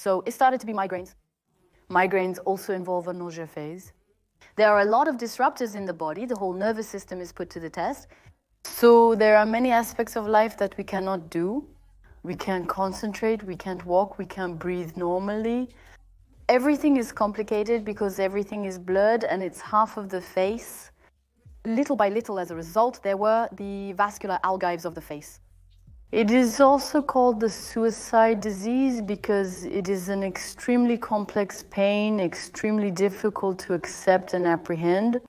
So it started to be migraines. Migraines also involve a nausea phase. There are a lot of disruptors in the body. The whole nervous system is put to the test. So there are many aspects of life that we cannot do. We can't concentrate, we can't walk, we can't breathe normally. Everything is complicated because everything is blurred and it's half of the face. Little by little, as a result, there were the vascular algaes of the face. It is also called the suicide disease because it is an extremely complex pain, extremely difficult to accept and apprehend.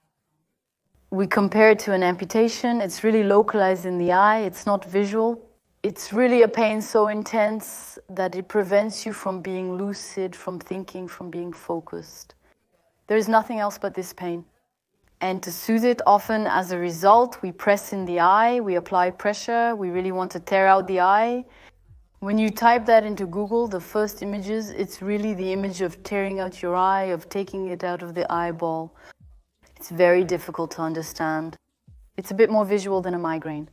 We compare it to an amputation. It's really localized in the eye. It's not visual. It's really a pain so intense that it prevents you from being lucid, from thinking, from being focused. There is nothing else but this pain. And to soothe it, often as a result, we press in the eye, we apply pressure, we really want to tear out the eye. When you type that into Google, the first images, it's really the image of tearing out your eye, of taking it out of the eyeball. It's very difficult to understand. It's a bit more visual than a migraine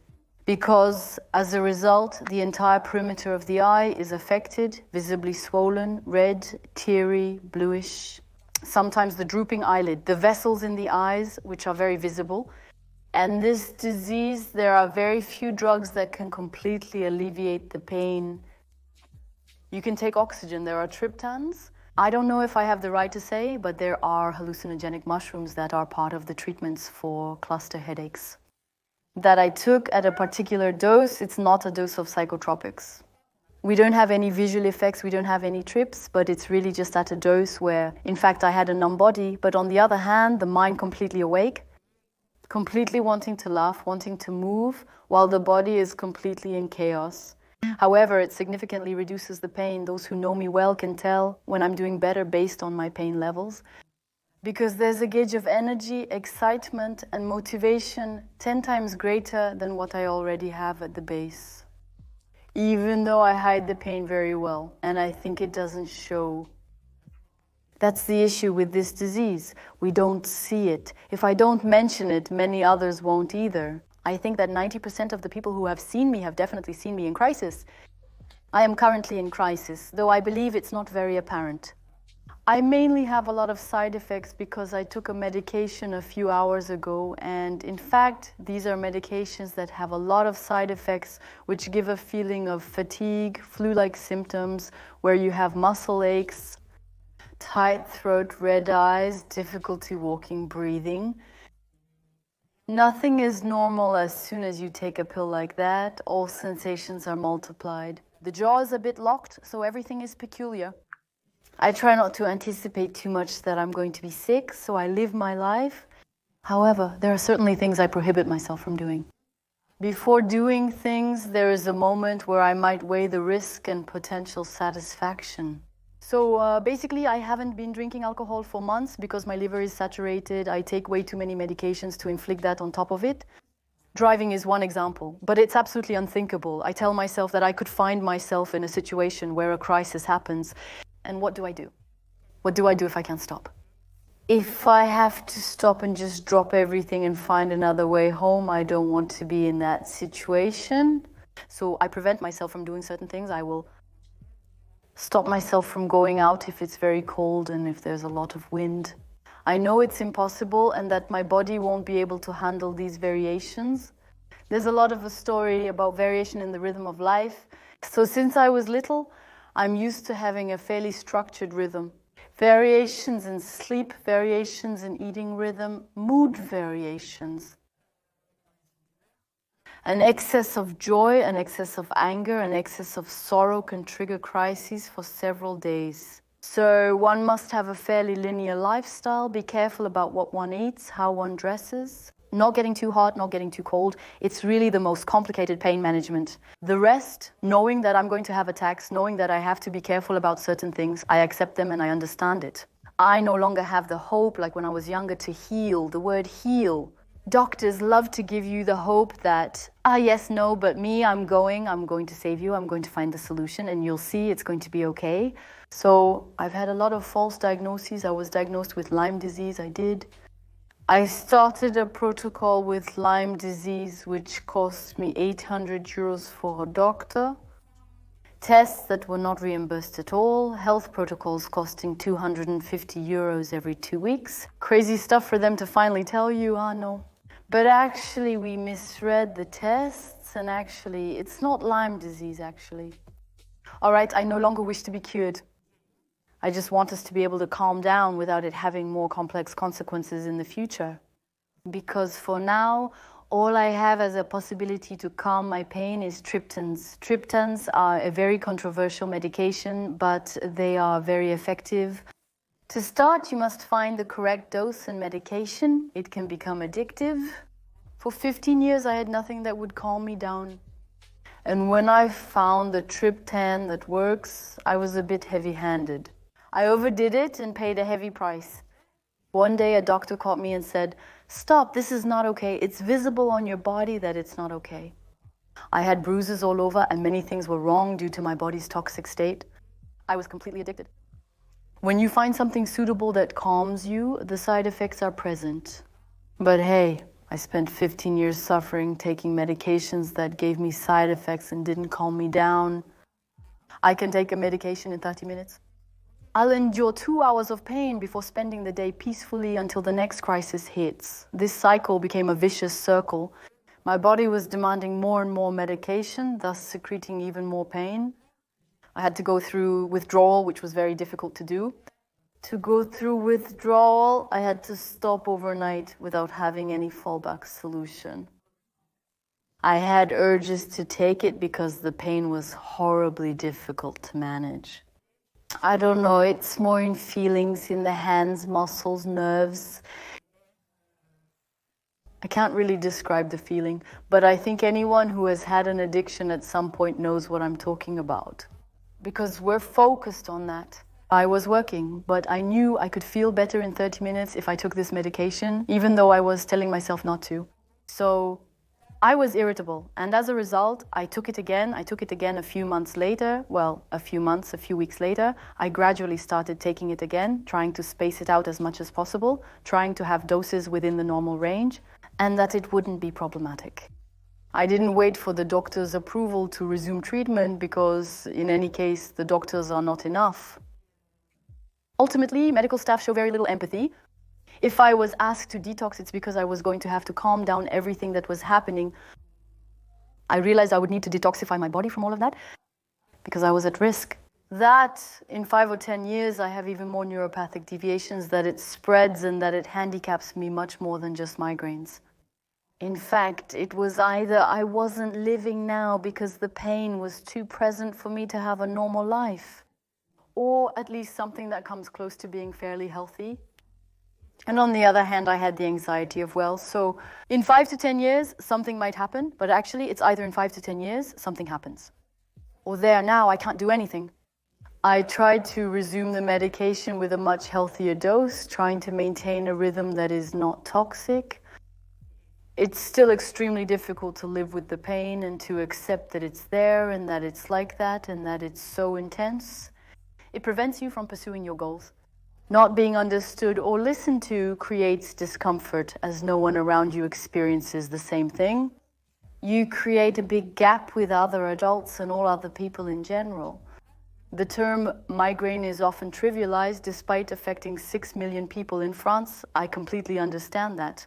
because as a result, the entire perimeter of the eye is affected, visibly swollen, red, teary, bluish. Sometimes the drooping eyelid, the vessels in the eyes, which are very visible. And this disease, there are very few drugs that can completely alleviate the pain. You can take oxygen. There are triptans. I don't know if I have the right to say, but there are hallucinogenic mushrooms that are part of the treatments for cluster headaches. That I took at a particular dose, it's not a dose of psychotropics. We don't have any visual effects, we don't have any trips, but it's really just at a dose where, in fact, I had a numb body, but on the other hand, the mind completely awake, completely wanting to laugh, wanting to move, while the body is completely in chaos. However, it significantly reduces the pain. Those who know me well can tell when I'm doing better based on my pain levels, because there's a gauge of energy, excitement, and motivation 10 times greater than what I already have at the base. Even though I hide the pain very well, and I think it doesn't show. That's the issue with this disease. We don't see it. If I don't mention it, many others won't either. I think that 90% of the people who have seen me have definitely seen me in crisis. I am currently in crisis, though I believe it's not very apparent. I mainly have a lot of side effects because I took a medication a few hours ago, and in fact, these are medications that have a lot of side effects which give a feeling of fatigue, flu-like symptoms, where you have muscle aches, tight throat, red eyes, difficulty walking, breathing. Nothing is normal as soon as you take a pill like that. All sensations are multiplied. The jaw is a bit locked, so everything is peculiar. I try not to anticipate too much that I'm going to be sick, so I live my life. However, there are certainly things I prohibit myself from doing. Before doing things, there is a moment where I might weigh the risk and potential satisfaction. So basically, I haven't been drinking alcohol for months because my liver is saturated. I take way too many medications to inflict that on top of it. Driving is one example, but it's absolutely unthinkable. I tell myself that I could find myself in a situation where a crisis happens. And what do I do? What do I do if I can't stop? If I have to stop and just drop everything and find another way home, I don't want to be in that situation. So I prevent myself from doing certain things. I will stop myself from going out if it's very cold and if there's a lot of wind. I know it's impossible and that my body won't be able to handle these variations. There's a lot of a story about variation in the rhythm of life. So since I was little, I'm used to having a fairly structured rhythm. Variations in sleep, variations in eating rhythm, mood variations. An excess of joy, an excess of anger, an excess of sorrow can trigger crises for several days. So one must have a fairly linear lifestyle, be careful about what one eats, how one dresses. Not getting too hot, not getting too cold. It's really the most complicated pain management. The rest, knowing that I'm going to have attacks, knowing that I have to be careful about certain things, I accept them and I understand it. I no longer have the hope, like when I was younger, to heal. The word heal. Doctors love to give you the hope that, yes, no, but me, I'm going to save you, I'm going to find the solution, and you'll see it's going to be okay. So I've had a lot of false diagnoses. I was diagnosed with Lyme disease, I started a protocol with Lyme disease, which cost me 800 euros for a doctor. tests that were not reimbursed at all, health protocols costing 250 euros every 2 weeks. Crazy stuff for them to finally tell you, no. But actually, we misread the tests, and actually, it's not Lyme disease, actually. All right, I no longer wish to be cured. I just want us to be able to calm down without it having more complex consequences in the future. Because for now, all I have as a possibility to calm my pain is triptans. Triptans are a very controversial medication, but they are very effective. To start, you must find the correct dose and medication. It can become addictive. For 15 years, I had nothing that would calm me down. And when I found the triptan that works, I was a bit heavy-handed. I overdid it and paid a heavy price. One day, a doctor caught me and said, "Stop, this is not okay. It's visible on your body that it's not okay." I had bruises all over and many things were wrong due to my body's toxic state. I was completely addicted. When you find something suitable that calms you, the side effects are present. But hey, I spent 15 years suffering, taking medications that gave me side effects and didn't calm me down. I can take a medication in 30 minutes. I'll endure 2 hours of pain before spending the day peacefully until the next crisis hits. This cycle became a vicious circle. My body was demanding more and more medication, thus secreting even more pain. I had to go through withdrawal, which was very difficult to do. To go through withdrawal, I had to stop overnight without having any fallback solution. I had urges to take it because the pain was horribly difficult to manage. I don't know, it's more in feelings, in the hands, muscles, nerves. I can't really describe the feeling, but I think anyone who has had an addiction at some point knows what I'm talking about. Because we're focused on that. I was working, but I knew I could feel better in 30 minutes if I took this medication, even though I was telling myself not to. So I was irritable, and as a result, I took it again. I took it again a few months later. Well, a few weeks later, I gradually started taking it again, trying to space it out as much as possible, trying to have doses within the normal range, and that it wouldn't be problematic. I didn't wait for the doctor's approval to resume treatment because, in any case, the doctors are not enough. Ultimately, medical staff show very little empathy. If I was asked to detox, it's because I was going to have to calm down everything that was happening. I realized I would need to detoxify my body from all of that because I was at risk. That, in 5 or 10 years, I have even more neuropathic deviations, that it spreads and that it handicaps me much more than just migraines. In fact, it was either I wasn't living now because the pain was too present for me to have a normal life, or at least something that comes close to being fairly healthy. And on the other hand, I had the anxiety of, so in 5 to 10 years, something might happen, but actually it's either in 5 to 10 years, something happens. Or there now, I can't do anything. I tried to resume the medication with a much healthier dose, trying to maintain a rhythm that is not toxic. It's still extremely difficult to live with the pain and to accept that it's there and that it's like that and that it's so intense. It prevents you from pursuing your goals. Not being understood or listened to creates discomfort as no one around you experiences the same thing. You create a big gap with other adults and all other people in general. The term migraine is often trivialized despite affecting 6 million people in France. I completely understand that.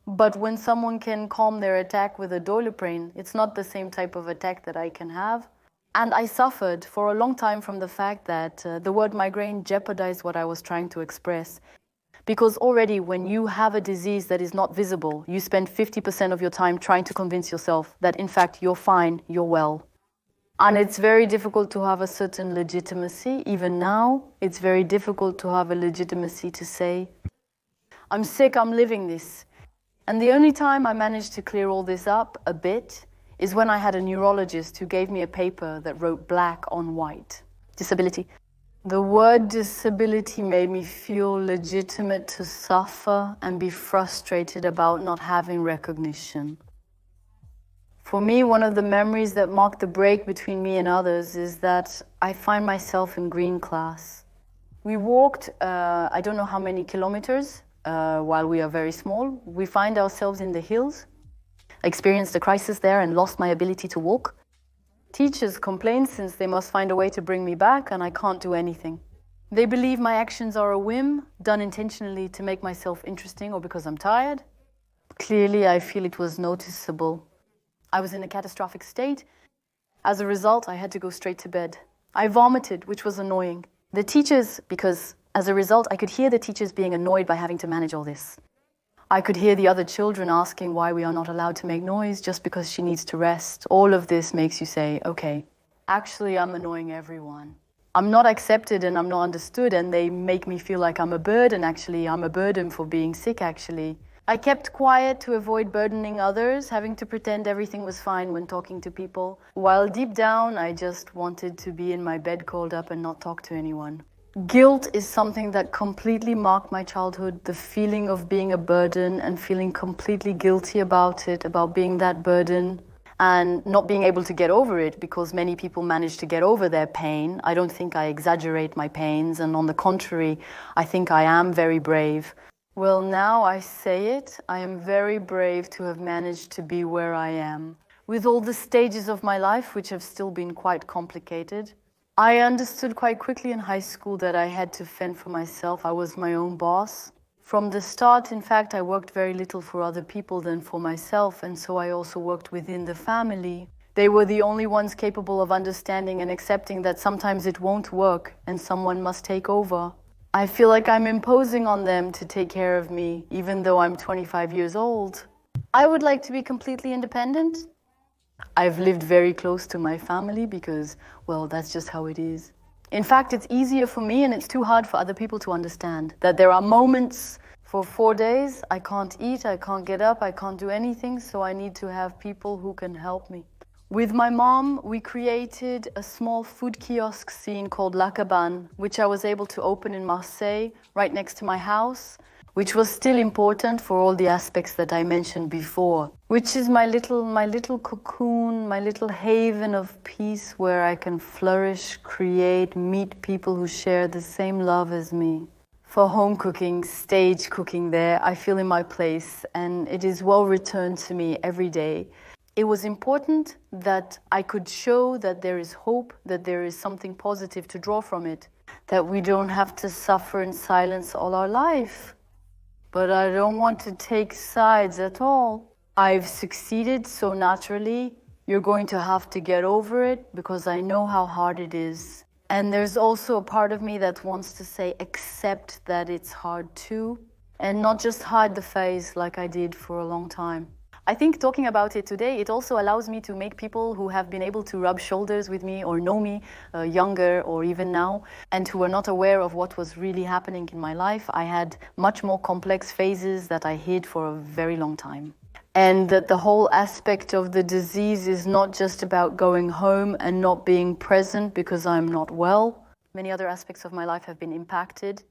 But when someone can calm their attack with a Doliprane, it's not the same type of attack that I can have. And I suffered for a long time from the fact that the word migraine jeopardized what I was trying to express. Because already when you have a disease that is not visible, you spend 50% of your time trying to convince yourself that in fact you're fine, you're well. And it's very difficult to have a certain legitimacy. Even now, it's very difficult to have a legitimacy to say, I'm sick, I'm living this. And the only time I managed to clear all this up a bit is when I had a neurologist who gave me a paper that wrote black on white. Disability. The word disability made me feel legitimate to suffer and be frustrated about not having recognition. For me, one of the memories that marked the break between me and others is that I find myself in green class. We walked, I don't know how many kilometers, while we are very small. We find ourselves in the hills. I experienced a crisis there and lost my ability to walk. Teachers complain since they must find a way to bring me back and I can't do anything. They believe my actions are a whim, done intentionally to make myself interesting or because I'm tired. Clearly, I feel it was noticeable. I was in a catastrophic state. As a result, I had to go straight to bed. I vomited, which was annoying. The teachers, because as a result, I could hear the teachers being annoyed by having to manage all this. I could hear the other children asking why we are not allowed to make noise just because she needs to rest. All of this makes you say, okay, actually I'm annoying everyone. I'm not accepted and I'm not understood, and they make me feel like I'm a burden. Actually, I'm a burden for being sick, actually. I kept quiet to avoid burdening others, having to pretend everything was fine when talking to people, while deep down I just wanted to be in my bed curled up and not talk to anyone. Guilt is something that completely marked my childhood, the feeling of being a burden and feeling completely guilty about it, about being that burden and not being able to get over it, because many people manage to get over their pain. I don't think I exaggerate my pains, and on the contrary, I think I am very brave. Well, now I say it, I am very brave to have managed to be where I am. With all the stages of my life, which have still been quite complicated, I understood quite quickly in high school that I had to fend for myself. I was my own boss. From the start, in fact, I worked very little for other people than for myself, and so I also worked within the family. They were the only ones capable of understanding and accepting that sometimes it won't work and someone must take over. I feel like I'm imposing on them to take care of me, even though I'm 25 years old. I would like to be completely independent. I've lived very close to my family because, well, that's just how it is. In fact, it's easier for me and it's too hard for other people to understand that there are moments for 4 days I can't eat, I can't get up, I can't do anything, so I need to have people who can help me. With my mom, we created a small food kiosk scene called La Cabane, which I was able to open in Marseille, right next to my house, which was still important for all the aspects that I mentioned before, which is my little cocoon, my little haven of peace where I can flourish, create, meet people who share the same love as me. For home cooking, stage cooking there, I feel in my place, and it is well returned to me every day. It was important that I could show that there is hope, that there is something positive to draw from it, that we don't have to suffer in silence all our life. But I don't want to take sides at all. I've succeeded so naturally. You're going to have to get over it because I know how hard it is. And there's also a part of me that wants to say, accept that it's hard too, and not just hide the face like I did for a long time. I think talking about it today, it also allows me to make people who have been able to rub shoulders with me or know me younger or even now, and who were not aware of what was really happening in my life. I had much more complex phases that I hid for a very long time. And that the whole aspect of the disease is not just about going home and not being present because I'm not well. Many other aspects of my life have been impacted.